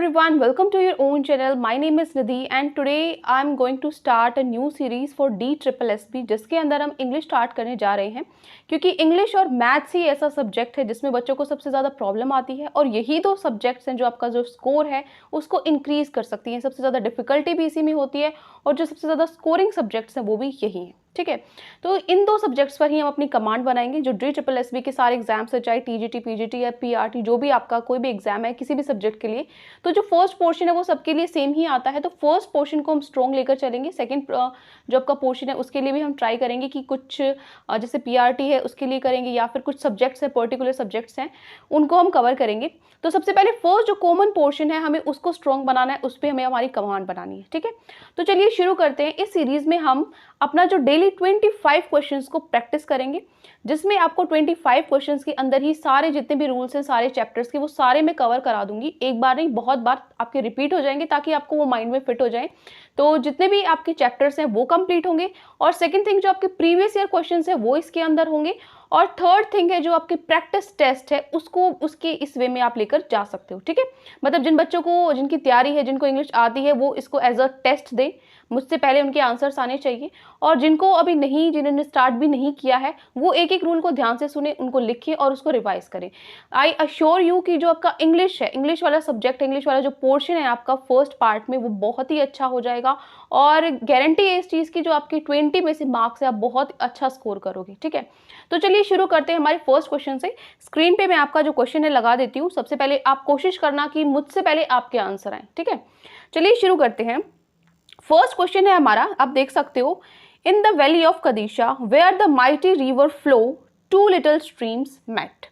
everyone, welcome to your own channel. My name is Nidhi and today I am going to start a new series for DSSSB जिसके अंदर हम English start करने जा रहे हैं क्योंकि इंग्लिश और मैथ्स ही ऐसा सब्जेक्ट है जिसमें बच्चों को सबसे ज़्यादा प्रॉब्लम आती है और यही दो सब्जेक्ट्स हैं जो आपका जो स्कोर है उसको इंक्रीज़ कर सकती हैं। सबसे ज़्यादा डिफ़िकल्टी भी इसी में होती है और जो सबसे ज़्यादा स्कोरिंग सब्जेक्ट्स हैं वो भी यही हैं। ठीक है, तो इन दो सब्जेक्ट्स पर ही हम अपनी कमांड बनाएंगे। जो DSSSB के सारे एग्जाम्स है, चाहे TGT, PGT या PRT, जो भी आपका कोई भी एग्जाम है किसी भी सब्जेक्ट के लिए, तो जो फर्स्ट पोर्शन है वो सबके लिए सेम ही आता है। तो फर्स्ट पोर्शन को हम स्ट्रॉन्ग लेकर चलेंगे। सेकंड जो आपका पोर्शन है उसके लिए भी हम ट्राई करेंगे कि कुछ जैसे PRT है उसके लिए करेंगे या फिर कुछ सब्जेक्ट्स हैं, पर्टिकुलर सब्जेक्ट्स हैं, उनको हम कवर करेंगे। तो सबसे पहले फर्स्ट जो कॉमन पोर्शन है हमें उसको स्ट्रॉन्ग बनाना है, उस पर हमें हमारी कमांड बनानी है। ठीक है, तो चलिए शुरू करते हैं। इस सीरीज में हम अपना जो डेली 25 क्वेश्चंस को प्रैक्टिस करेंगे, जिसमें आपको 25 क्वेश्चंस के अंदर ही सारे जितने भी रूल्स हैं सारे चैप्टर्स के वो सारे मैं कवर करा दूंगी। एक बार नहीं, बहुत बार आपके रिपीट हो जाएंगे ताकि आपको वो माइंड में फिट हो जाए। तो जितने भी आपके चैप्टर्स हैं वो कंप्लीट होंगे और सेकंड थिंग जो आपके प्रीवियस ईयर क्वेश्चंस है वो इसके अंदर होंगे और थर्ड थिंग है जो आपके प्रैक्टिस टेस्ट है उसको उसके इस वे में आप लेकर जा सकते हो। ठीक है, मतलब जिन बच्चों को जिनकी तैयारी है, जिनको इंग्लिश आती है, वो इसको एज अ टेस्ट दें। मुझसे पहले उनके आंसर्स आने चाहिए और जिनको अभी नहीं, जिन्होंने स्टार्ट भी नहीं किया है, वो एक एक रूल को ध्यान से सुने, उनको लिखें और उसको रिवाइज करें। आई अश्योर यू कि जो आपका इंग्लिश है, इंग्लिश वाला सब्जेक्ट, इंग्लिश वाला जो पोर्शन है आपका फर्स्ट पार्ट में, वो बहुत ही अच्छा हो जाएगा और गारंटी है इस चीज़ की, जो आपके 20 में से मार्क्स है आप बहुत अच्छा स्कोर करोगे। ठीक है, तो चलिए शुरू करते हैं हमारे फर्स्ट क्वेश्चन से। स्क्रीन पे मैं आपका जो क्वेश्चन है लगा देती हूँ। सबसे पहले आप कोशिश करना कि मुझसे पहले आपके आंसर आए। ठीक है, चलिए शुरू करते हैं। फर्स्ट क्वेश्चन है हमारा, आप देख सकते हो, in the valley of Kadisha where the mighty river flow to little streams met.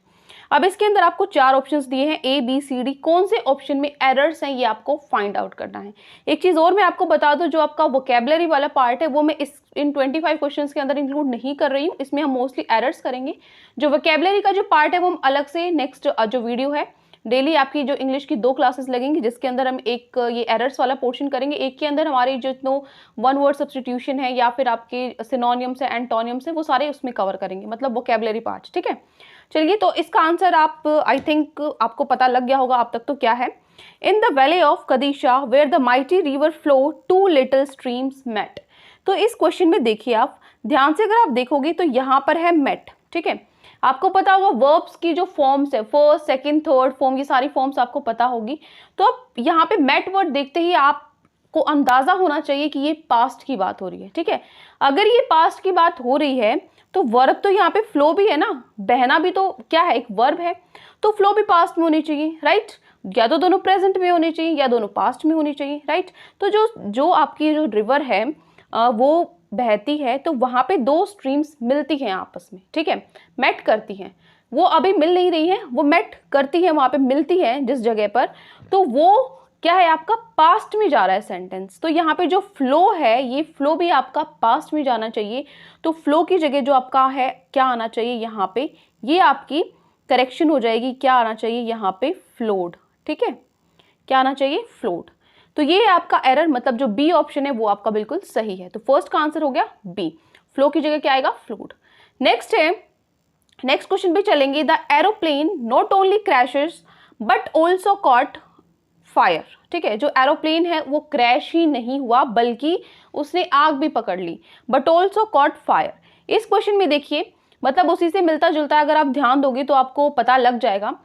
अब इसके अंदर आपको चार ऑप्शंस दिए हैं, ABCD। कौन से ऑप्शन में एरर्स हैं ये आपको फाइंड आउट करना है। एक चीज और मैं आपको बता दूं, जो आपका वोकेबलरी वाला पार्ट है वो मैं इन 25 क्वेश्चंस के अंदर इंक्लूड नहीं कर रही हूँ। इसमें हम मोस्टली एरर्स करेंगे। जो वोकेबलरी का जो पार्ट है वो हम अलग से नेक्स्ट जो वीडियो है, डेली आपकी जो इंग्लिश की 2 क्लासेस लगेंगी जिसके अंदर हम एक ये एरर्स वाला पोर्शन करेंगे। एक के अंदर हमारी जितनों वन वर्ड सब्स्टिट्यूशन है या फिर आपके सिनोनियम्स है, एंटोनियम्स है, वो सारे उसमें कवर करेंगे, मतलब वोकेबलरी पार्ट। ठीक है, चलिए, तो इसका आंसर आप आई थिंक आपको पता लग गया होगा अब तक तो क्या है। In the valley of Kadisha where the mighty river flow to little streams met. तो इस क्वेश्चन में देखिए, आप ध्यान से अगर आप देखोगे तो यहाँ पर है मेट। ठीक है, आपको पता होगा वर्ब्स की जो फॉर्म्स है, फर्स्ट, सेकंड, थर्ड फॉर्म, ये सारी फॉर्म्स आपको पता होगी। तो अब यहाँ पे मेट वर्ड देखते ही आपको अंदाजा होना चाहिए कि ये पास्ट की बात हो रही है। ठीक है, अगर ये पास्ट की बात हो रही है तो वर्ब तो यहाँ पे फ्लो भी है ना, बहना भी तो क्या है, एक वर्ब है, तो फ्लो भी पास्ट में होनी चाहिए, राइट। या तो दोनों प्रेजेंट में होनी चाहिए या दोनों पास्ट में होनी चाहिए, राइट। तो जो आपकी जो रिवर है वो बहती है तो वहां पे 2 स्ट्रीम्स मिलती हैं आपस में। ठीक है, मेट करती हैं, वो अभी मिल नहीं रही हैं, वो मेट करती हैं, वहां पे मिलती हैं जिस जगह पर, तो वो क्या है, आपका पास्ट में जा रहा है सेंटेंस। तो यहाँ पे जो फ्लो है, ये फ्लो भी आपका पास्ट में जाना चाहिए। तो फ्लो की जगह जो आपका है क्या आना चाहिए यहाँ पे, ये आपकी करेक्शन हो जाएगी। क्या आना चाहिए यहाँ पे, फ्लोड। ठीक है, क्या आना चाहिए, फ्लोड। तो ये आपका एरर, मतलब जो बी ऑप्शन है वो आपका बिल्कुल सही है। तो फर्स्ट का आंसर हो गया बी, फ्लो की जगह क्या आएगा, फ्लोड। नेक्स्ट है, नेक्स्ट क्वेश्चन पे चलेंगे। The aeroplane not only crashes but also caught fire. ठीक है, जो एरोप्लेन है वो क्रैश ही नहीं हुआ बल्कि उसने आग भी पकड़ ली, बट ऑल्सो कॉट फायर। इस क्वेश्चन में देखिए, मतलब उसी से मिलता जुलता है, अगर आप ध्यान दोगे तो आपको पता लग जाएगा।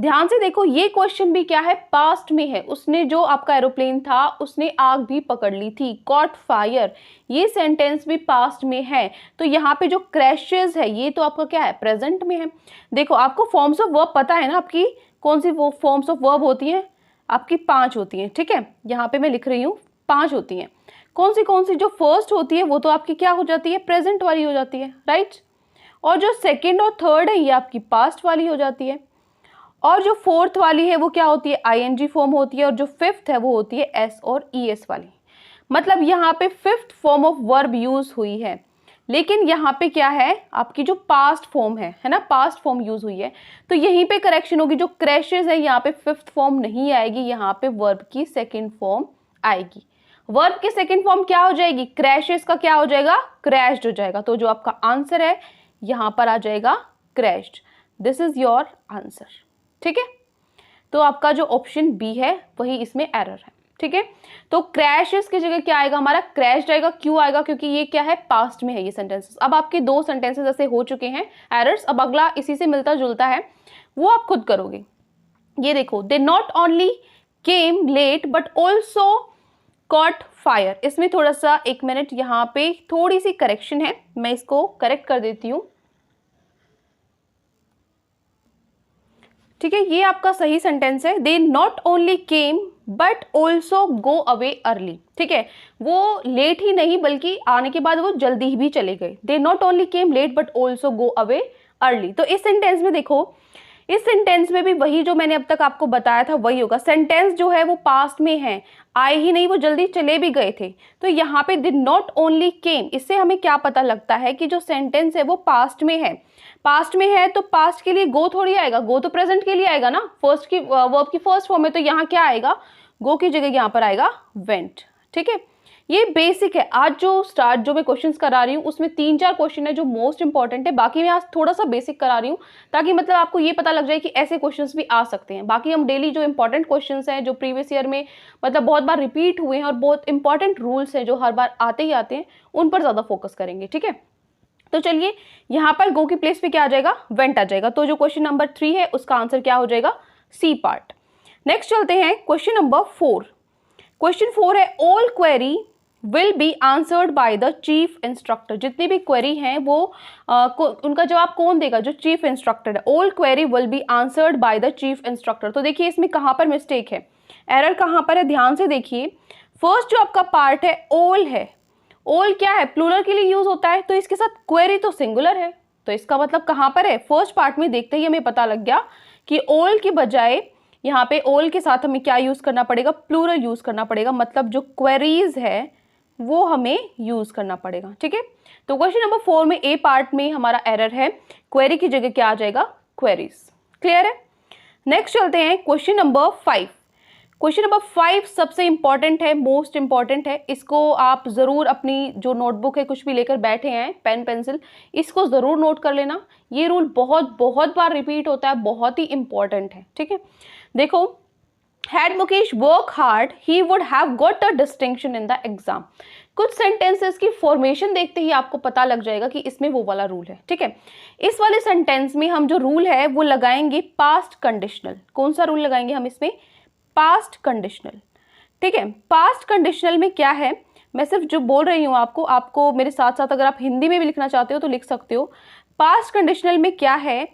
ध्यान से देखो, ये क्वेश्चन भी क्या है, पास्ट में है। उसने, जो आपका एरोप्लेन था, उसने आग भी पकड़ ली थी, कॉट फायर, ये सेंटेंस भी पास्ट में है। तो यहाँ पे जो क्रैशेस है ये तो आपका क्या है, प्रेजेंट में है। देखो, आपको फॉर्म्स ऑफ वर्ब पता है ना, आपकी कौन सी वो फॉर्म्स ऑफ वर्ब होती है, आपकी 5 होती हैं। ठीक है, यहाँ पे मैं लिख रही हूँ 5 होती हैं। कौन सी, जो फर्स्ट होती है वो तो आपकी क्या हो जाती है, प्रेजेंट वाली हो जाती है, राइट। और जो सेकेंड और थर्ड है ये आपकी पास्ट वाली हो जाती है। और जो फोर्थ वाली है वो क्या होती है, ING फॉर्म होती है। और जो फिफ्थ है वो होती है S और ES वाली। मतलब यहाँ पे fifth form of verb use हुई है, लेकिन यहाँ पे क्या है, आपकी जो पास्ट फॉर्म है ना, पास्ट फॉर्म यूज हुई है। तो यहीं पे करेक्शन होगी, जो क्रैशेस है यहाँ पे फिफ्थ फॉर्म नहीं आएगी, यहाँ पे वर्ब की सेकेंड फॉर्म आएगी। वर्ब की सेकेंड फॉर्म क्या हो जाएगी, क्रैशेस का क्या हो जाएगा, क्रैश्ड हो जाएगा। तो जो आपका आंसर है यहाँ पर आ जाएगा crashed. This is your answer. ठीक है, तो आपका जो ऑप्शन बी है वही इसमें एरर है। ठीक है, तो क्रैशेस की जगह क्या आएगा, हमारा क्रैश आएगा। क्यों आएगा, क्योंकि ये क्या है, पास्ट में है ये सेंटेंसेस। अब आपके 2 सेंटेंसेस ऐसे हो चुके हैं एरर्स, अब अगला इसी से मिलता जुलता है, वो आप खुद करोगे। ये देखो, they not only came late but also caught fire. इसमें थोड़ा सा 1 मिनट, यहाँ पे थोड़ी सी करेक्शन है, मैं इसको करेक्ट कर देती हूँ। ठीक है, ये आपका सही सेंटेंस है। दे not only came but also go away early. ठीक है, वो लेट ही नहीं बल्कि आने के बाद वो जल्दी भी चले गए। They not only came late but also go away early. तो इस सेंटेंस में देखो, इस सेंटेंस में भी वही जो मैंने अब तक आपको बताया था वही होगा। सेंटेंस जो है वो पास्ट में है, आए ही नहीं, वो जल्दी चले भी गए थे। तो यहाँ पे डिड नॉट ओनली केम, इससे हमें क्या पता लगता है कि जो सेंटेंस है वो पास्ट में है। पास्ट में है तो पास्ट के लिए गो थोड़ी आएगा, गो तो प्रेजेंट के लिए आएगा ना, फर्स्ट की वर्ब की फर्स्ट फॉर्म है, तो यहाँ क्या आएगा, गो की जगह यहाँ पर आएगा वेंट। ठीक है, ये बेसिक है। आज जो मैं क्वेश्चंस करा रही हूँ उसमें 3-4 क्वेश्चन है जो मोस्ट इंपॉर्टेंट है, बाकी मैं आज थोड़ा सा बेसिक करा रही हूँ ताकि मतलब आपको ये पता लग जाए कि ऐसे क्वेश्चंस भी आ सकते हैं। बाकी हम डेली जो इंपॉर्टेंट क्वेश्चंस हैं, जो प्रीवियस ईयर में मतलब बहुत बार रिपीट हुए हैं और बहुत इंपॉर्टेंट रूल्स हैं जो हर बार आते ही आते हैं, उन पर ज़्यादा फोकस करेंगे। ठीक है, तो चलिए, यहाँ पर गो की प्लेस पे क्या आ जाएगा, वेंट आ जाएगा। तो जो क्वेश्चन नंबर 3 है उसका आंसर क्या हो जाएगा, सी पार्ट। नेक्स्ट चलते हैं क्वेश्चन नंबर 4। क्वेश्चन 4 है, all query will be answered by the chief instructor. जितनी भी क्वेरी हैं वो उनका जवाब कौन देगा, जो चीफ इंस्ट्रक्टर है। All query will be answered by the chief instructor. तो देखिए इसमें कहाँ पर मिस्टेक है, एरर कहाँ पर है, ध्यान से देखिए। फर्स्ट जो आपका पार्ट है ऑल है, ऑल क्या है, प्लूरल के लिए यूज होता है, तो इसके साथ क्वेरी तो सिंगुलर है, तो इसका मतलब कहाँ पर है, फर्स्ट पार्ट में देखते ही हमें पता लग गया कि ऑल की बजाय यहाँ पे ऑल के साथ हमें क्या यूज करना पड़ेगा, प्लूरल यूज करना पड़ेगा। मतलब जो क्वेरीज है वो हमें यूज करना पड़ेगा। ठीक है, तो क्वेश्चन नंबर 4 में ए पार्ट में हमारा एरर है, क्वेरी की जगह क्या आ जाएगा, क्वेरीज। क्लियर है। नेक्स्ट चलते हैं क्वेश्चन नंबर 5। क्वेश्चन नंबर 5 सबसे इंपॉर्टेंट है, मोस्ट इंपॉर्टेंट है। इसको आप जरूर अपनी जो नोटबुक है, कुछ भी लेकर बैठे हैं, पेन पेंसिल, इसको जरूर नोट कर लेना। ये रूल बहुत बहुत बार रिपीट होता है, बहुत ही इंपॉर्टेंट है। ठीक है, देखो, Had Mukesh worked hard, he would have got a distinction in the exam. कुछ सेंटेंसेस की फॉर्मेशन देखते ही आपको पता लग जाएगा कि इसमें वो वाला रूल है। ठीक है, इस वाले सेंटेंस में हम जो रूल है वो लगाएंगे पास्ट कंडीशनल। कौन सा रूल लगाएंगे हम इसमें, पास्ट कंडीशनल। ठीक है, पास्ट कंडीशनल में क्या है, मैं सिर्फ जो बोल रही हूँ आपको मेरे साथ साथ अगर आप हिंदी में भी लिखना चाहते हो तो लिख सकते हो। पास्ट कंडीशनल में क्या है,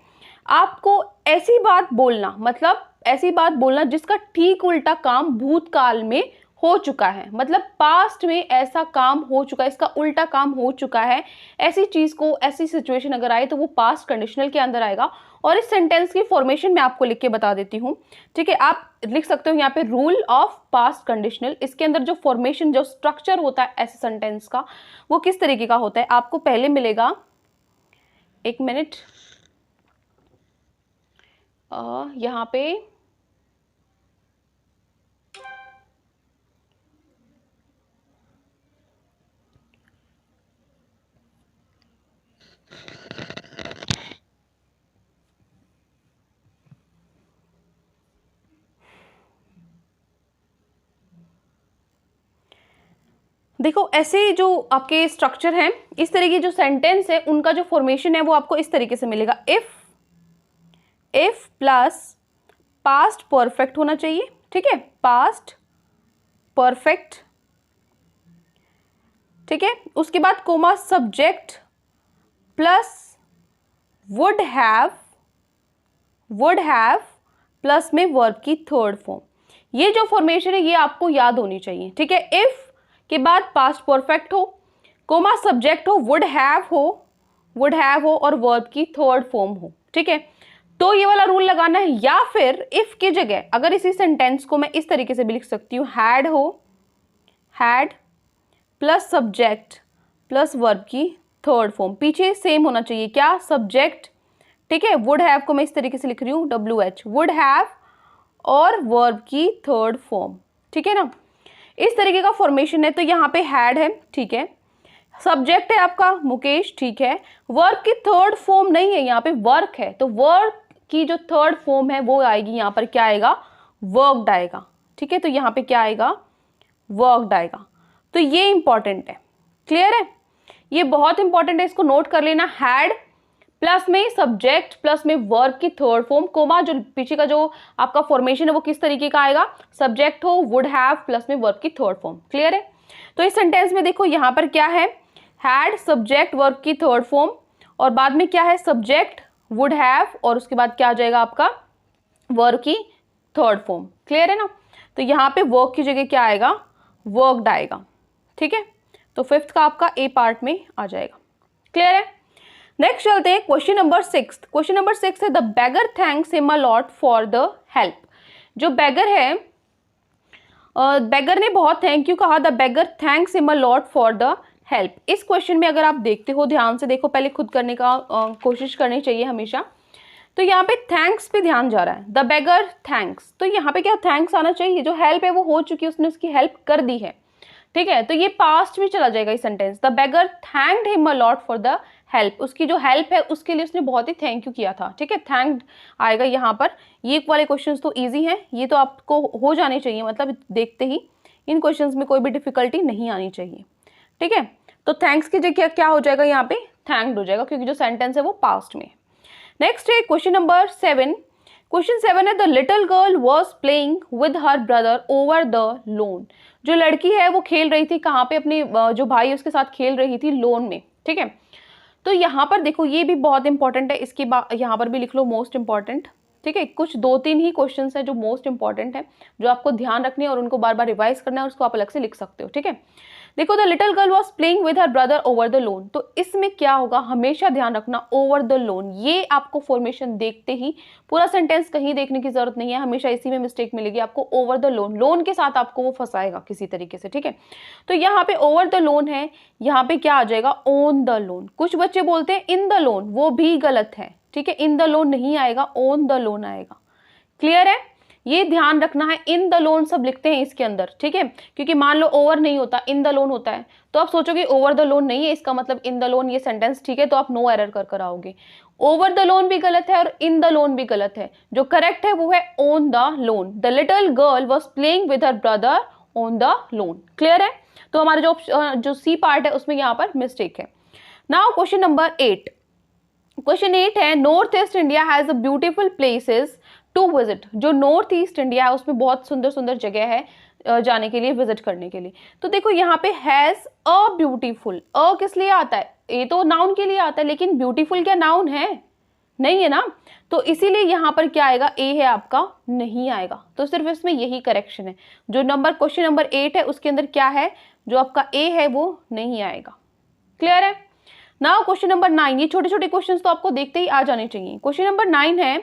आपको ऐसी बात बोलना, मतलब ऐसी बात बोलना जिसका ठीक उल्टा काम भूतकाल में हो चुका है। मतलब पास्ट में ऐसा काम हो चुका है, इसका उल्टा काम हो चुका है। ऐसी चीज को, ऐसी सिचुएशन अगर आए तो वो पास्ट कंडीशनल के अंदर आएगा। और इस सेंटेंस की फॉर्मेशन मैं आपको लिख के बता देती हूँ। ठीक है, आप लिख सकते हो यहाँ पे रूल ऑफ पास्ट कंडीशनल। इसके अंदर जो फॉर्मेशन, जो स्ट्रक्चर होता है ऐसे सेंटेंस का, वो किस तरीके का होता है, आपको पहले मिलेगा, 1 मिनट, यहाँ पे देखो, ऐसे जो आपके स्ट्रक्चर हैं, इस तरह की जो सेंटेंस है उनका जो फॉर्मेशन है वो आपको इस तरीके से मिलेगा। इफ प्लस पास्ट परफेक्ट होना चाहिए। ठीक है, पास्ट परफेक्ट। ठीक है, उसके बाद comma subject plus would have plus में वर्ब की थर्ड फॉर्म। ये जो फॉर्मेशन है ये आपको याद होनी चाहिए। ठीक है, इफ के बाद पास्ट परफेक्ट हो, कोमा सब्जेक्ट हो, वुड हैव हो और वर्ब की थर्ड फॉर्म हो। ठीक है, तो ये वाला रूल लगाना है। या फिर इफ की जगह अगर इसी सेंटेंस को मैं इस तरीके से भी लिख सकती हूँ, had plus subject plus verb की थर्ड फॉर्म। पीछे सेम होना चाहिए, क्या, सब्जेक्ट। ठीक है, वुड हैव को मैं इस तरीके से लिख रही हूँ, WH, वुड हैव और वर्ब की थर्ड फॉर्म। ठीक है ना, इस तरीके का फॉर्मेशन है। तो यहाँ पे हैड है, ठीक है, सब्जेक्ट है आपका मुकेश, ठीक है, वर्ब की थर्ड फॉर्म नहीं है, यहाँ पे वर्क है, तो वर्क की जो थर्ड फॉर्म है वो आएगी यहाँ पर, क्या आएगा, वर्कड आएगा, ठीक है। तो यहाँ पे क्या आएगा, वर्कड आएगा। तो ये इंपॉर्टेंट है, क्लियर है, ये बहुत इंपॉर्टेंट है, इसको नोट कर लेना। हैड प्लस में सब्जेक्ट प्लस में वर्ब की थर्ड फॉर्म, कोमा जो पीछे का जो आपका फॉर्मेशन है वो किस तरीके का आएगा, सब्जेक्ट हो, वुड हैव प्लस में वर्ब की थर्ड फॉर्म, क्लियर है। तो इस सेंटेंस में देखो यहाँ पर क्या है, हैड सब्जेक्ट वर्ब की थर्ड फॉर्म और बाद में क्या है, सब्जेक्ट वुड हैव और उसके बाद क्या आ जाएगा आपका, वर्ब की थर्ड फॉर्म, क्लियर है ना। तो यहाँ पे वर्क की जगह क्या आएगा, वर्कड आएगा, ठीक है। तो फिफ्थ का आपका ए पार्ट में आ जाएगा, क्लियर है। नेक्स्ट चलते हैं क्वेश्चन नंबर 6। क्वेश्चन नंबर 6 है the beggar thanks him a lot for the help. जो बेगर है, बेगर ने बहुत थैंक यू कहा, the beggar thanks him a lot for the help. इस क्वेश्चन में अगर आप देखते हो, ध्यान से देखो, पहले खुद करने का कोशिश करनी चाहिए हमेशा। तो यहाँ पे थैंक्स पे ध्यान जा रहा है, द बेगर थैंक्स, तो यहाँ पे क्या थैंक्स आना चाहिए, जो हेल्प है वो हो चुकी है, उसने उसकी हेल्प कर दी है, ठीक है। तो ये पास्ट में चला जाएगा इस sentence, the beggar thanked him a lot for the help, उसकी जो हेल्प है उसके लिए उसने बहुत ही थैंक यू किया था, ठीक है। थैंक्ड आएगा यहाँ पर। ये वाले क्वेश्चंस तो इजी हैं, ये तो आपको हो जाने चाहिए, मतलब देखते ही इन क्वेश्चंस में कोई भी डिफिकल्टी नहीं आनी चाहिए, ठीक है। तो थैंक्स की जगह क्या हो जाएगा, यहाँ पे थैंक्ड हो जाएगा, क्योंकि जो सेंटेंस है वो पास्ट में। नेक्स्ट है क्वेश्चन नंबर 7। क्वेश्चन 7 है the little girl was playing with her brother over the loan. जो लड़की है वो खेल रही थी कहाँ पे, अपने जो भाई उसके साथ खेल रही थी लोन में, ठीक है। तो यहाँ पर देखो ये भी बहुत इंपॉर्टेंट है, इसकी यहाँ पर भी लिख लो मोस्ट इंपॉर्टेंट, ठीक है। कुछ 2-3 ही क्वेश्चंस है जो मोस्ट इंपॉर्टेंट है, जो आपको ध्यान रखने और उनको बार बार रिवाइज करना है, और उसको आप अलग से लिख सकते हो, ठीक है। देखो the little girl was playing with her brother over the loan, तो इसमें क्या होगा, हमेशा ध्यान रखना ओवर द लोन, ये आपको फॉर्मेशन देखते ही, पूरा सेंटेंस कहीं देखने की जरूरत नहीं है, हमेशा इसी में मिस्टेक मिलेगी आपको, ओवर द लोन, लोन के साथ आपको वो फंसाएगा किसी तरीके से, ठीक है। तो यहाँ पे ओवर द लोन है, यहाँ पे क्या आ जाएगा, ऑन द लोन। कुछ बच्चे बोलते हैं इन द लोन, वो भी गलत है, ठीक है, इन द लोन नहीं आएगा, ऑन द लोन आएगा, क्लियर है। ये ध्यान रखना है, इन द लोन सब लिखते हैं इसके अंदर, ठीक है, क्योंकि मान लो ओवर नहीं होता, इन द लोन होता है, तो आप सोचोगे ओवर द लोन नहीं है, इसका मतलब इन द लोन ये सेंटेंस ठीक है, तो आप नो एरर कर आओगे। ओवर द लोन भी गलत है और इन द लोन भी गलत है, जो करेक्ट है वो है on the loan. The little girl was playing with her brother on the loan, clear है। तो हमारा जो सी पार्ट है उसमें यहाँ पर मिस्टेक है। Now question number 8। क्वेश्चन 8 है north east India has a beautiful places to visit. जो नॉर्थ ईस्ट इंडिया है उसमें बहुत सुंदर सुंदर जगह है जाने के लिए, विजिट करने के लिए। तो देखो यहाँ पे हैज अ ब्यूटीफुल, अ किस लिए आता है, ये तो नाउन के लिए आता है, लेकिन ब्यूटीफुल क्या नाउन है, नहीं है ना। तो इसीलिए यहाँ पर क्या आएगा, ए है आपका, नहीं आएगा। तो सिर्फ इसमें यही करेक्शन है, जो नंबर क्वेश्चन नंबर 8 है उसके अंदर क्या है, जो आपका ए है वो नहीं आएगा, क्लियर है। Now question number 9। ये छोटे छोटे क्वेश्चन तो आपको देखते ही आ जाने चाहिए। क्वेश्चन नंबर 9 है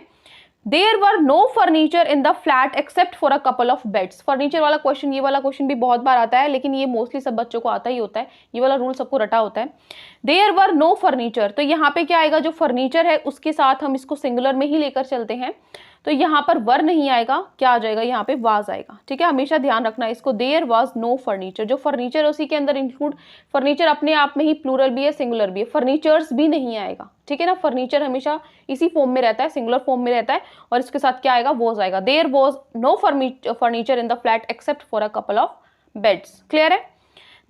there were no furniture in the flat except for a couple of beds. Furniture वाला क्वेश्चन, ये वाला क्वेश्चन भी बहुत बार आता है, लेकिन ये मोस्टली सब बच्चों को आता ही होता है, ये वाला रूल सबको रटा होता है। देयर वर नो फर्नीचर, तो यहाँ पे क्या आएगा, जो फर्नीचर है उसके साथ हम इसको सिंगुलर में ही लेकर चलते हैं, तो यहाँ पर वर नहीं आएगा, क्या आ जाएगा, यहाँ पे वाज आएगा, ठीक है। हमेशा ध्यान रखना इसको, देयर वाज नो फर्नीचर। जो फर्नीचर है उसी के अंदर इंक्लूड, फर्नीचर अपने आप में ही प्लूरल भी है सिंगुलर भी है, फर्नीचर्स भी नहीं आएगा, ठीक है ना। फर्नीचर हमेशा इसी फॉर्म में रहता है, सिंगुलर फॉर्म में रहता है, और इसके साथ क्या आएगा, वॉज आएगा। There was no furniture in the flat except for a couple of beds, clear है।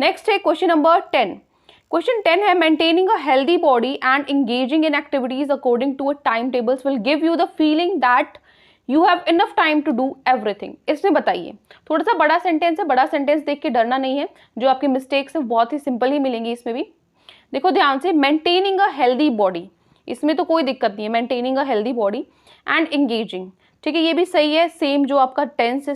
नेक्स्ट है क्वेश्चन नंबर 10। क्वेश्चन 10 है maintaining a healthy body and engaging in activities according to a time tables will give you the feeling that you have enough time to do everything. इसमें बताइए, थोड़ा सा बड़ा sentence है, बड़ा sentence देख के डरना नहीं है, जो आपकी मिस्टेक्स है बहुत ही सिंपल ही मिलेंगी इसमें भी। देखो ध्यान से, मेंटेनिंग अ हेल्दी बॉडी, इसमें तो कोई दिक्कत नहीं है, maintaining a healthy body and engaging, ठीक है, ये भी सही है, सेम जो आपका टेंस है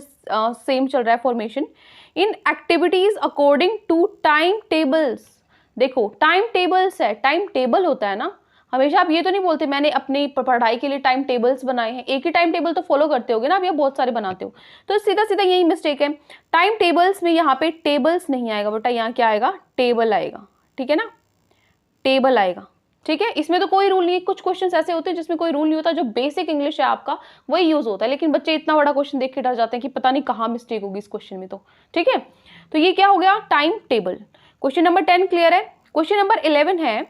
सेम चल रहा है formation. In activities according to time tables, देखो टाइम टेबल्स है, टाइम टेबल होता है ना, हमेशा आप ये तो नहीं बोलते मैंने अपनी पढ़ाई के लिए टाइम टेबल्स बनाए हैं, एक ही टाइम टेबल तो फॉलो करते होगे ना, आप ये बहुत सारे बनाते हो, तो सीधा सीधा यही मिस्टेक है। टाइम टेबल्स में यहाँ पे टेबल्स नहीं आएगा बेटा, यहाँ क्या आएगा, टेबल आएगा, ठीक है ना, टेबल आएगा, ठीक है। इसमें तो कोई रूल नहीं है, कुछ क्वेश्चंस ऐसे होते हैं जिसमें कोई रूल नहीं होता, जो बेसिक इंग्लिश है आपका वही यूज होता है, लेकिन बच्चे इतना बड़ा क्वेश्चन देख के डर जाते हैं कि पता नहीं कहाँ मिस्टेक होगी इस क्वेश्चन में, तो ठीक है। तो ये क्या हो गया, time table. Question number 10 clear है। क्वेश्चन नंबर 11 है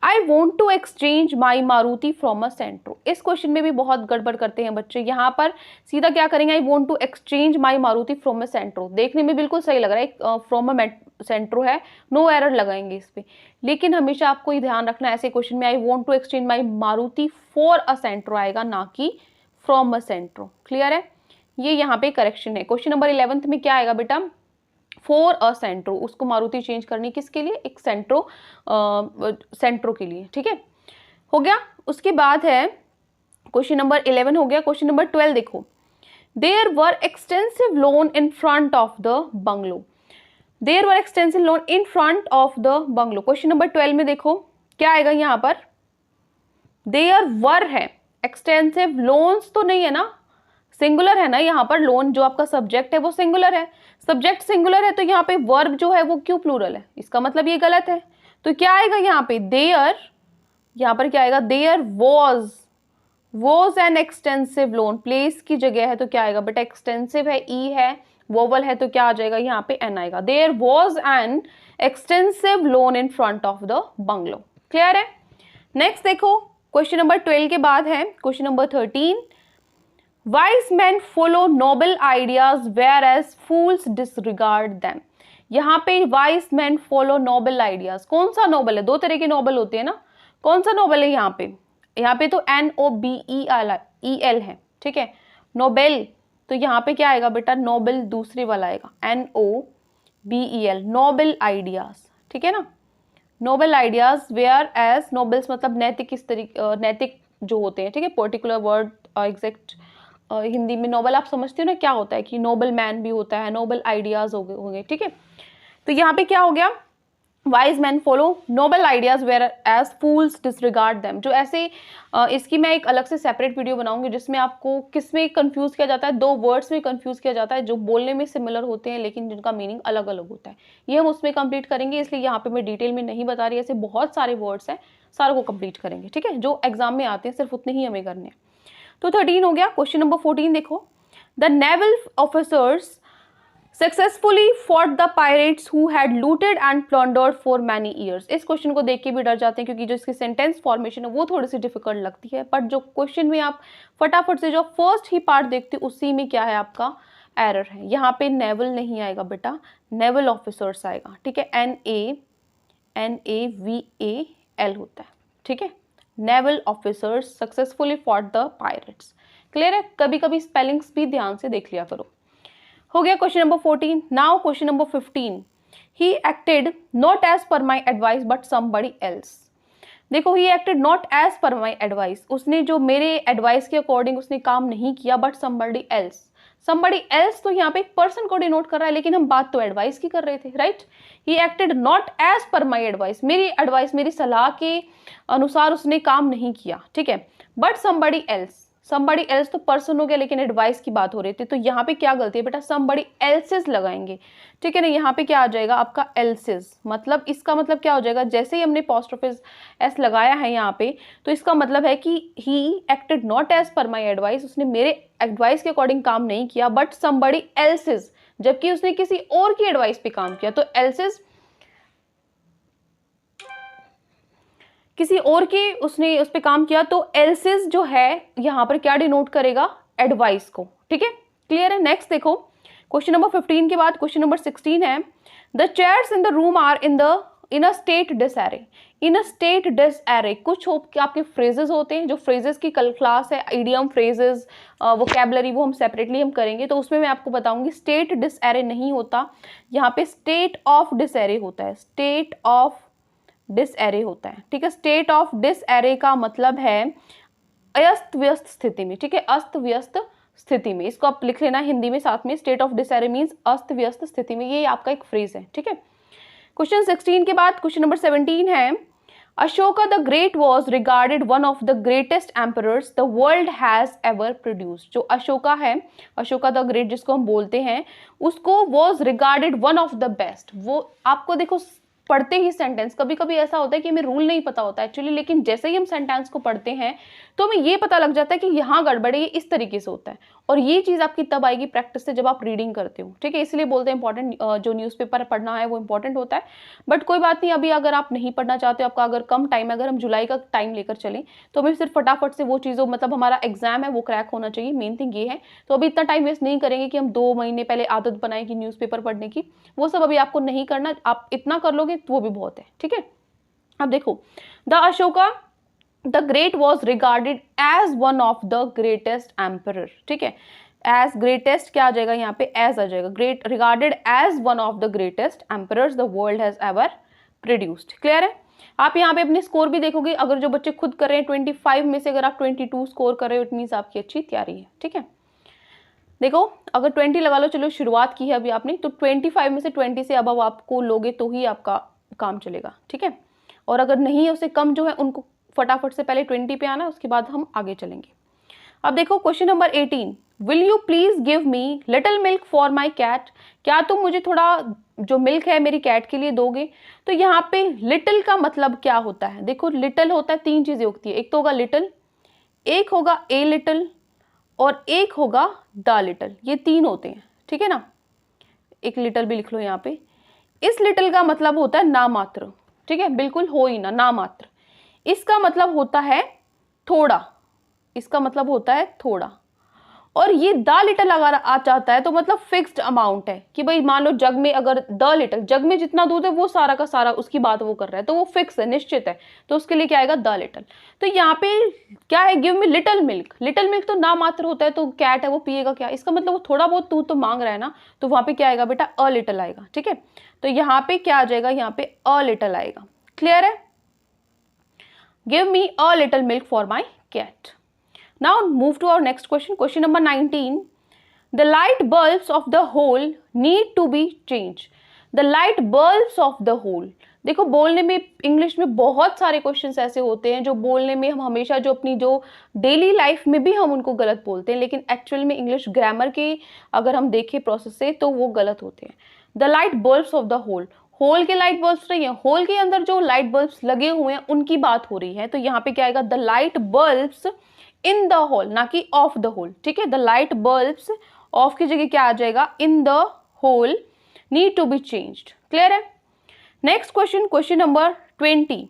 I want to exchange my Maruti from a Santro. इस क्वेश्चन में भी बहुत गड़बड़ करते हैं बच्चे। यहाँ पर सीधा क्या करेंगे, I want to exchange my Maruti from a Santro. देखने में बिल्कुल सही लग रहा है, फ्रॉम अ सेंट्रो है, नो एरर लगाएंगे इस पे। लेकिन हमेशा आपको ये ध्यान रखना है ऐसे क्वेश्चन में I want to exchange my Maruti for a Santro आएगा, ना कि फ्रॉम अ सेंट्रो। क्लियर है, ये यहाँ पे करेक्शन है। क्वेश्चन नंबर 11 में क्या आएगा बेटा, फॉर अ सेंट्रो, उसको मारुति चेंज करनी किसके लिए, एक सेंट्रो के लिए। ठीक है, हो गया। उसके बाद है क्वेश्चन नंबर 11 हो गया। क्वेश्चन नंबर 12 देखो, there were extensive lawn in front of the bungalow. There were extensive lawn in front of the bungalow. Question number 12 में देखो क्या आएगा यहाँ पर, देयर वर है, एक्सटेंसिव लोन्स तो नहीं है ना, सिंगुलर है ना यहाँ पर, लोन जो आपका सब्जेक्ट है वो सिंगुलर है, सब्जेक्ट सिंगुलर है, तो यहाँ पे वर्ब जो है वो क्यों प्लूरल है, इसका मतलब ये गलत है। तो क्या आएगा यहाँ पे, देयर, यहाँ पर क्या आएगा, there was an extensive lawn, place की जगह है तो क्या आएगा बेटा, एक्सटेंसिव है, ई है, वोवल है तो क्या आ जाएगा यहाँ पे, एन आएगा। There was an extensive lawn in front of the bungalow. Clear है। नेक्स्ट देखो, क्वेश्चन नंबर 12 के बाद है question number 13, Wise men follow noble ideas whereas fools disregard them। यहाँ पे wise men follow noble ideas, कौन सा नोबल है, दो तरह के नोबल होते हैं ना, कौन सा नोबल है यहाँ पे, यहाँ पे तो NOBEL है, ठीक है, नोबेल, तो यहाँ पे क्या आएगा बेटा, नोबल दूसरे वाला आएगा, NOBEL, नोबल आइडियाज। ठीक है ना, noble ideas, whereas nobles मतलब नैतिक, इस तरीके नैतिक जो होते हैं। ठीक है, पर्टिकुलर वर्ड एग्जैक्ट हिंदी में नोबल आप समझते हो ना क्या होता है, कि नोबल मैन भी होता है, नोबल आइडियाज हो गए। ठीक है, तो यहाँ पे क्या हो गया, wise man follow noble ideas whereas fools disregard them. जो ऐसे इसकी मैं एक अलग से सेपरेट वीडियो बनाऊंगी जिसमें आपको किस में कंफ्यूज किया जाता है, दो वर्ड्स में कंफ्यूज किया जाता है जो बोलने में सिमिलर होते हैं लेकिन जिनका मीनिंग अलग अलग होता है, ये हम उसमें कंप्लीट करेंगे, इसलिए यहाँ पे मैं डिटेल में नहीं बता रही। ऐसे बहुत सारे वर्ड्स हैं, सारों को कंप्लीट करेंगे। ठीक है, जो एग्जाम में आते हैं सिर्फ उतने ही हमें करने हैं। तो 13 हो गया। क्वेश्चन नंबर 14 देखो, the naval officers successfully fought the pirates who had looted and plundered for many years. इस क्वेश्चन को देख के भी डर जाते हैं क्योंकि जो इसकी सेंटेंस फॉर्मेशन है वो थोड़ी सी डिफिकल्ट लगती है, बट जो क्वेश्चन में आप फटाफट से जो फर्स्ट ही पार्ट देखते हो उसी में क्या है आपका एरर है। यहाँ पे नेवल नहीं आएगा बेटा, नेवल ऑफिसर्स आएगा। ठीक है, NAVAL होता है। ठीक है, naval officers successfully fought the pirates. Clear है, कभी कभी स्पेलिंग्स भी ध्यान से देख लिया करो। हो गया question number 14। Now question number 15, he acted not as per my advice but somebody else. देखो, he acted not as per my advice, उसने जो मेरे एडवाइस के अकॉर्डिंग उसने काम नहीं किया, but somebody else, somebody else तो यहाँ पे एक पर्सन को डिनोट कर रहा है, लेकिन हम बात तो एडवाइस की कर रहे थे, right. He acted not as per my advice, मेरी एडवाइस, मेरी सलाह के अनुसार उसने काम नहीं किया। ठीक है, but somebody else, somebody else तो पर्सन हो गया लेकिन एडवाइस की बात हो रही थी, तो यहाँ पे क्या गलती है बेटा, समबडी एल्सेस लगाएंगे। ठीक है ना, यहाँ पे क्या आ जाएगा आपका एल्सेस, मतलब इसका मतलब क्या हो जाएगा, जैसे ही हमने पोस्टऑफिस एस लगाया है यहाँ पे, तो इसका मतलब है कि ही acted not as per my advice, उसने मेरे एडवाइस के अकॉर्डिंग काम नहीं किया, बट समबडी एल्सेस, जबकि उसने किसी और की एडवाइस पे काम किया, तो एल्सेस किसी और के उसने उस पर काम किया, तो एल्सेस जो है यहाँ पर क्या डिनोट करेगा, एडवाइस को। ठीक है, क्लियर है। नेक्स्ट देखो, क्वेश्चन नंबर 15 के बाद क्वेश्चन नंबर 16 है, the chairs in the room are in a state disarray. In a state disarray कुछ आपके फ्रेजेस होते हैं, जो फ्रेजेस की कल क्लास है, इडियम फ्रेजेस, वोकैबुलरी, वो हम सेपरेटली हम करेंगे, तो उसमें मैं आपको बताऊंगी। स्टेट डिसएरे नहीं होता, यहाँ पे स्टेट ऑफ डिसएरे होता है, स्टेट ऑफ डिसएरे होता है। ठीक है, स्टेट ऑफ डिसएरे का मतलब है अस्त व्यस्त स्थिति में। ठीक है, अस्त व्यस्त स्थिति में, इसको आप लिख लेना हिंदी में साथ में, स्टेट ऑफ डिसएरे मींस अस्त व्यस्त स्थिति में, ये आपका एक फ्रेज है। ठीक है, क्वेश्चन 16 के बाद क्वेश्चन नंबर 17 है, Ashoka the great was regarded one of the greatest emperors the world has ever produced. जो अशोका है, अशोका द ग्रेट जिसको हम बोलते हैं, उसको was regarded one of the best, वो आपको देखो पढ़ते ही सेंटेंस, कभी कभी ऐसा होता है कि हमें रूल नहीं पता होता एक्चुअली, लेकिन जैसे ही हम सेंटेंस को पढ़ते हैं तो हमें ये पता लग जाता है कि यहाँ गड़बड़ है, ये इस तरीके से होता है। और ये चीज़ आपकी तब आएगी प्रैक्टिस से जब आप रीडिंग करते हो, ठीक है। इसलिए बोलते हैं इंपॉर्टेंट, जो न्यूज़पेपर पढ़ना है वो इंपॉर्टेंट होता है। बट कोई बात नहीं, अभी अगर आप नहीं पढ़ना चाहते हो, आपका अगर कम टाइम है, अगर हम जुलाई का टाइम लेकर चलें तो हमें सिर्फ फटाफट से वो चीज़ों, मतलब हमारा एग्जाम है वो क्रैक होना चाहिए, मेन थिंग ये है। तो अभी इतना टाइम वेस्ट नहीं करेंगे कि हम 2 महीने पहले आदत बनाएं कि न्यूज़पेपर पढ़ने की, वो सब अभी आपको नहीं करना। आप इतना कर लोगे तो वो भी बहुत है, ठीक है। अब देखो, the Ashoka the great was regarded as one of the greatest emperor, ठीक है। एज ग्रेटेस्ट क्या आ जाएगा यहाँ पे, एज आ जाएगा। Great regarded as one of the greatest emperors the world has ever produced. Clear है। आप यहाँ पे अपने स्कोर भी देखोगे, अगर जो बच्चे खुद कर रहे हैं 25 में से अगर आप 22 स्कोर कर रहे हो, इट मीन्स आपकी अच्छी तैयारी है, ठीक है। देखो, अगर 20 लगा लो, चलो शुरुआत की है अभी आपने, तो 25 में से 20 से अब आपको लोगे तो ही आपका काम चलेगा, ठीक है। और अगर नहीं है, उससे कम जो है उनको फटाफट से पहले 20 पे आना, उसके बाद हम आगे चलेंगे। अब देखो question number 18, will you please give me little milk for my cat. क्या तुम मुझे थोड़ा जो मिल्क है मेरी कैट के लिए दोगे। तो यहाँ पे लिटिल का मतलब क्या होता है, देखो लिटिल होता है, 3 चीजें होती है। एक तो होगा लिटिल, एक होगा ए लिटिल, और एक होगा द लिटिल। ये 3 होते हैं, ठीक है ना। एक लिटिल भी लिख लो यहाँ पे। इस लिटिल का मतलब होता है नामात्र, ठीक है, बिल्कुल हो ही ना, नामात्र। इसका मतलब होता है थोड़ा, इसका मतलब होता है थोड़ा। और ये द लिटिल अगर आ जाता है तो मतलब फिक्स्ड अमाउंट है कि भाई मान लो जग में, अगर द लिटिल, जग में जितना दूध है वो सारा का सारा उसकी बात वो कर रहा है, तो वो फिक्स है, निश्चित है, तो उसके लिए क्या आएगा, द लिटिल। तो यहाँ पे क्या है, give me little milk. Little milk तो ना मात्र होता है, तो कैट है वो पिएगा क्या, इसका मतलब वो थोड़ा बहुत दूध तो मांग रहा है ना, तो वहां पे क्या आएगा बेटा, अ लिटिल आएगा, ठीक है। तो यहाँ पे क्या आ जाएगा, यहाँ पे अ लिटिल आएगा। क्लियर है। Give me a little milk for my cat. Now move to our next question. Question number 19. The light bulbs of the hole need to be changed. The light bulbs of the hole. देखो, बोलने में English में बहुत सारे questions ऐसे होते हैं जो बोलने में हम हमेशा, जो अपनी जो डेली लाइफ में भी हम उनको गलत बोलते हैं, लेकिन एक्चुअल में इंग्लिश ग्रामर के अगर हम देखें प्रोसेस से तो वो गलत होते हैं। The light bulbs of the hall, hall के लाइट बल्ब्स नहीं है, होल के अंदर जो लाइट बल्ब्स लगे हुए हैं उनकी बात हो रही है। तो यहाँ पे क्या आएगा, the light bulbs in the hall, ना कि ऑफ द होल, ठीक है। द लाइट बल्ब्स, ऑफ की जगह क्या आ जाएगा, in the whole, need to be changed. Clear है। Next question, question number 20.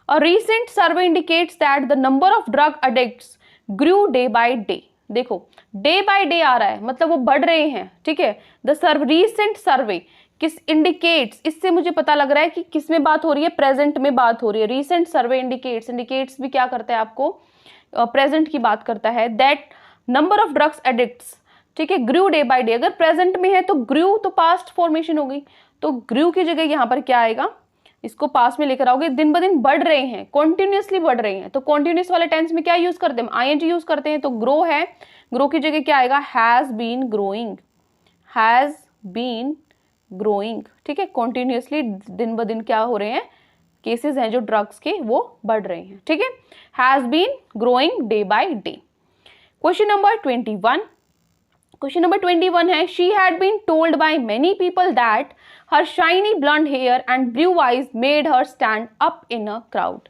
A recent survey indicates that the number of drug addicts grew day by day. देखो, day by day आ रहा है, मतलब वो बढ़ रहे हैं, ठीक है। द रीसेंट सर्वे किस इंडिकेट्स, इससे मुझे पता लग रहा है कि किस में बात हो रही है, प्रेजेंट में बात हो रही है। रीसेंट सर्वे इंडिकेट्स, इंडिकेट्स भी क्या करता है आपको, प्रेजेंट की बात करता है। That number of drugs addicts, ठीक है, ग्रू डे बाय डे। अगर प्रेजेंट में है तो ग्रू तो पास्ट फॉर्मेशन हो गई, तो ग्रू की जगह यहाँ पर क्या आएगा, इसको पास में लेकर आओगे, दिन ब दिन बढ़ रहे हैं, कॉन्टिन्यूसली बढ़ रहे हैं। तो कॉन्टिन्यूस वाले टेंस में क्या यूज करते हैं, आईएनजी यूज करते हैं। तो ग्रो है, ग्रो की जगह क्या आएगा, has been growing, has been growing, ठीक है। कॉन्टिन्यूसली दिन ब दिन क्या हो रहे हैं, केसेस हैं जो ड्रग्स के वो बढ़ रहे हैं, ठीक है। Has been growing day by day. Question number 21, question number 21 है, she had been told by many people that her shiny blonde hair and blue eyes made her stand up in a crowd.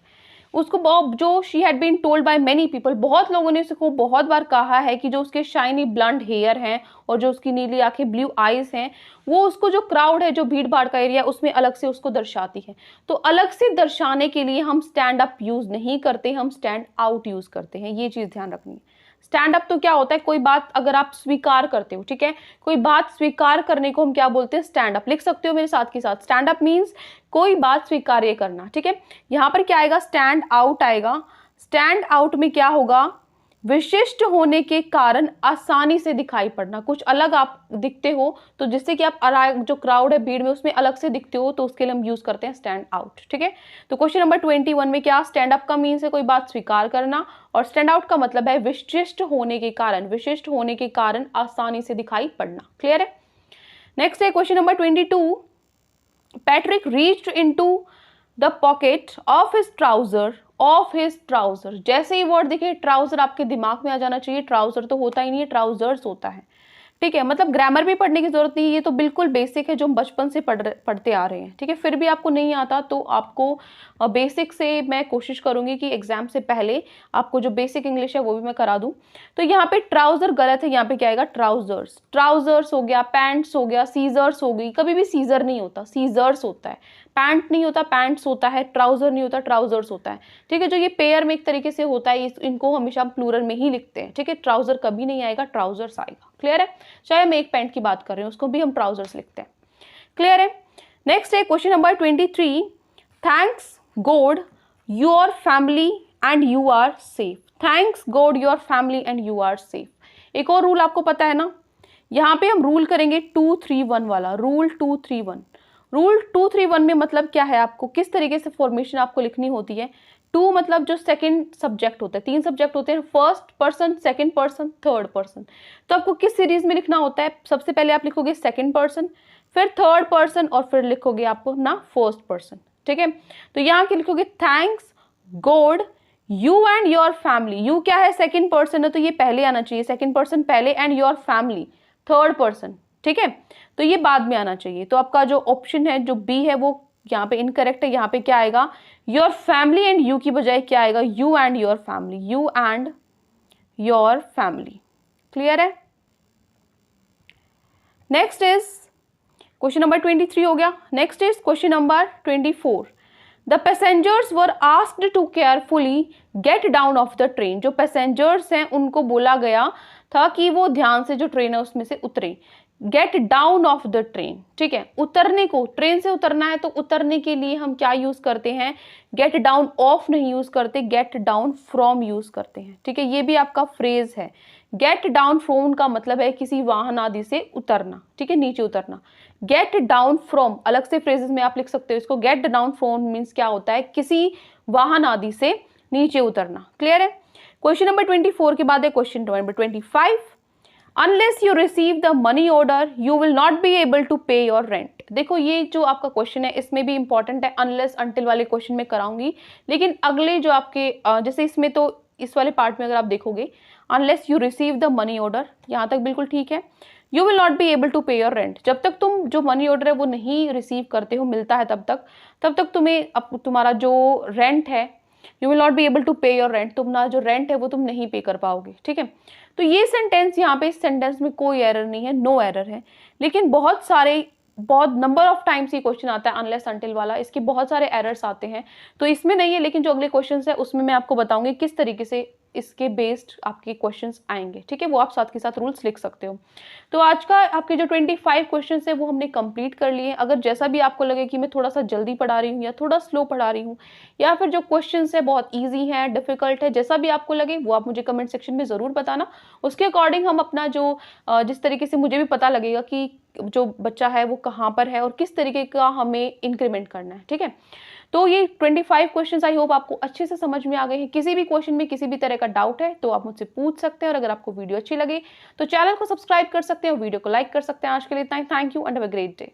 उसको जो she had been told by many people, बहुत लोगों ने उसको बहुत बार कहा है कि जो उसके शाइनी ब्लॉन्ड हेयर हैं और जो उसकी नीली आंखें, ब्लू आईज हैं, वो उसको जो क्राउड है, जो भीड़ भाड़ का एरिया, उसमें अलग से उसको दर्शाती है। तो अलग से दर्शाने के लिए हम स्टैंड अप यूज नहीं करते, हम स्टैंड आउट यूज करते हैं। ये चीज ध्यान रखनी है। स्टैंड अप तो क्या होता है, कोई बात अगर आप स्वीकार करते हो, ठीक है, कोई बात स्वीकार करने को हम क्या बोलते हैं, स्टैंड अप। लिख सकते हो मेरे साथ के साथ, स्टैंड अप मीन्स कोई बात स्वीकार्य करना, ठीक है। यहाँ पर क्या आएगा, स्टैंड आउट आएगा। स्टैंड आउट में क्या होगा, विशिष्ट होने के कारण आसानी से दिखाई पड़ना, कुछ अलग आप दिखते हो, तो जिससे कि आप जो क्राउड है, भीड़ में, उसमें अलग से दिखते हो, तो उसके लिए हम यूज करते हैं स्टैंड आउट, ठीक है। तो क्वेश्चन नंबर 21 में क्या, स्टैंड अप का मीन्स है कोई बात स्वीकार करना, और स्टैंड आउट का मतलब है विशिष्ट होने के कारण, विशिष्ट होने के कारण आसानी से दिखाई पड़ना। क्लियर है। नेक्स्ट है question number 22. Patrick reached into the pocket of his trouser. जैसे ही वर्ड दिखे ट्राउजर आपके दिमाग में आ जाना चाहिए। ट्राउजर तो होता ही नहीं है, ट्राउजर्स होता है, ठीक है, मतलब ग्रामर भी पढ़ने की जरूरत नहीं है, ये तो बिल्कुल बेसिक है जो हम बचपन से पढ़ते आ रहे हैं। ठीक है, फिर भी आपको नहीं आता तो आपको बेसिक से मैं कोशिश करूंगी कि एग्जाम से पहले आपको जो बेसिक इंग्लिश है वो भी मैं करा दूं। तो यहाँ पे ट्राउजर गलत है, यहाँ पे क्या आएगा ट्राउजर्स। ट्राउजर्स हो गया, पैंट्स हो गया, सीजर्स हो गई, कभी भी सीजर नहीं होता, सीजर्स होता है। पैंट नहीं होता, पैंट्स होता है। ट्राउजर नहीं होता, ट्राउजर्स होता है। ठीक है, जो ये पेयर में एक तरीके से होता है, इनको हमेशा हम प्लूरल में ही लिखते हैं। ठीक है, ट्राउजर कभी नहीं आएगा, ट्राउजर्स आएगा। क्लियर है, चाहे मैं एक पैंट की बात कर रही हूँ उसको भी हम ट्राउजर्स लिखते हैं। क्लियर है। नेक्स्ट है question number 23, thanks God your family and you are safe. Thanks God your family and you are safe. एक और रूल आपको पता है ना, यहाँ पे हम रूल करेंगे 2-3-1 वाला, रूल 2-3-1। रूल 2-3-1 में मतलब क्या है, आपको किस तरीके से फॉर्मेशन आपको लिखनी होती है। 2 मतलब जो सेकंड सब्जेक्ट होता है, 3 सब्जेक्ट होते हैं, first person, second person, third person. तो आपको किस सीरीज में लिखना होता है, सबसे पहले आप लिखोगे सेकंड पर्सन, फिर थर्ड पर्सन और फिर लिखोगे आपको ना फर्स्ट पर्सन। ठीक है, तो यहाँ के लिखोगे thanks God you and your family. You क्या है, सेकंड पर्सन है तो ये पहले आना चाहिए, सेकंड पर्सन पहले, and your family third person. ठीक है, तो ये बाद में आना चाहिए। तो आपका जो ऑप्शन है जो बी है वो यहाँ पे इनकरेक्ट है। यहाँ पे क्या आएगा, योर फैमिली एंड यू की बजाय क्या आएगा, you and your family, you and your family. Clear है। नेक्स्ट इज क्वेश्चन नंबर 23 हो गया। Next is question number 24, the passengers were asked to carefully get down off the train. जो passengers हैं उनको बोला गया था कि वो ध्यान से जो ट्रेन है उसमें से उतरे। Gate down off the train, ठीक है, उतरने को, ट्रेन से उतरना है तो उतरने के लिए हम क्या यूज करते हैं, गेट डाउन ऑफ नहीं यूज करते, गेट डाउन फ्रॉम यूज करते हैं। ठीक है, ये भी आपका फ्रेज है। गेट डाउन फ्रॉम का मतलब है किसी वाहन आदि से उतरना। ठीक है, नीचे उतरना। गेट डाउन फ्रॉम अलग से फ्रेजेस में आप लिख सकते हो इसको। गेट डाउन फ्रॉम मीन्स क्या होता है, किसी वाहन आदि से नीचे उतरना। क्लियर है। क्वेश्चन नंबर 24 के बाद है question number 25, unless you receive the money order you will not be able to pay your rent. देखो ये जो आपका क्वेश्चन है इसमें भी इंपॉर्टेंट है, अनलेस अंटिल वाले क्वेश्चन में कराऊंगी, लेकिन अगले जो आपके जैसे इसमें तो इस वाले पार्ट में अगर आप देखोगे unless you receive the money order, यहाँ तक बिल्कुल ठीक है। You will not be able to pay your rent, जब तक तुम जो मनी ऑर्डर है वो नहीं रिसीव करते हो, मिलता है तब तक तुम्हें तुम्हारा जो रेंट है, you will not be able to pay your rent, तुम्हारा जो रेंट है वो तुम नहीं पे कर पाओगे। ठीक है, तो ये सेंटेंस यहाँ पे, इस सेंटेंस में कोई एरर नहीं है, नो एरर है। लेकिन बहुत नंबर ऑफ टाइम्स ये क्वेश्चन आता है अनलेस अंटिल वाला, इसके बहुत सारे एरर्स आते हैं, तो इसमें नहीं है। लेकिन जो अगले क्वेश्चन है उसमें मैं आपको बताऊंगी किस तरीके से इसके बेस्ड आपके क्वेश्चंस आएंगे। ठीक है, वो आप साथ के साथ रूल्स लिख सकते हो। तो आज का आपके जो 25 क्वेश्चंस है वो हमने कंप्लीट कर लिए। अगर जैसा भी आपको लगे कि मैं थोड़ा सा जल्दी पढ़ा रही हूँ या थोड़ा स्लो पढ़ा रही हूँ, या फिर जो क्वेश्चंस है बहुत ईजी है, डिफिकल्ट है, जैसा भी आपको लगे वो आप मुझे कमेंट सेक्शन में ज़रूर बताना। उसके अकॉर्डिंग हम अपना जो जिस तरीके से मुझे भी पता लगेगा कि जो बच्चा है वो कहाँ पर है और किस तरीके का हमें इंक्रीमेंट करना है। ठीक है, तो ये 25 क्वेश्चंस आई होप आपको अच्छे से समझ में आ गए हैं। किसी भी क्वेश्चन में किसी भी तरह का डाउट है तो आप मुझसे पूछ सकते हैं, और अगर आपको वीडियो अच्छी लगे तो चैनल को सब्सक्राइब कर सकते हैं और वीडियो को लाइक कर सकते हैं। आज के लिए इतना ही, thank you and have a great day.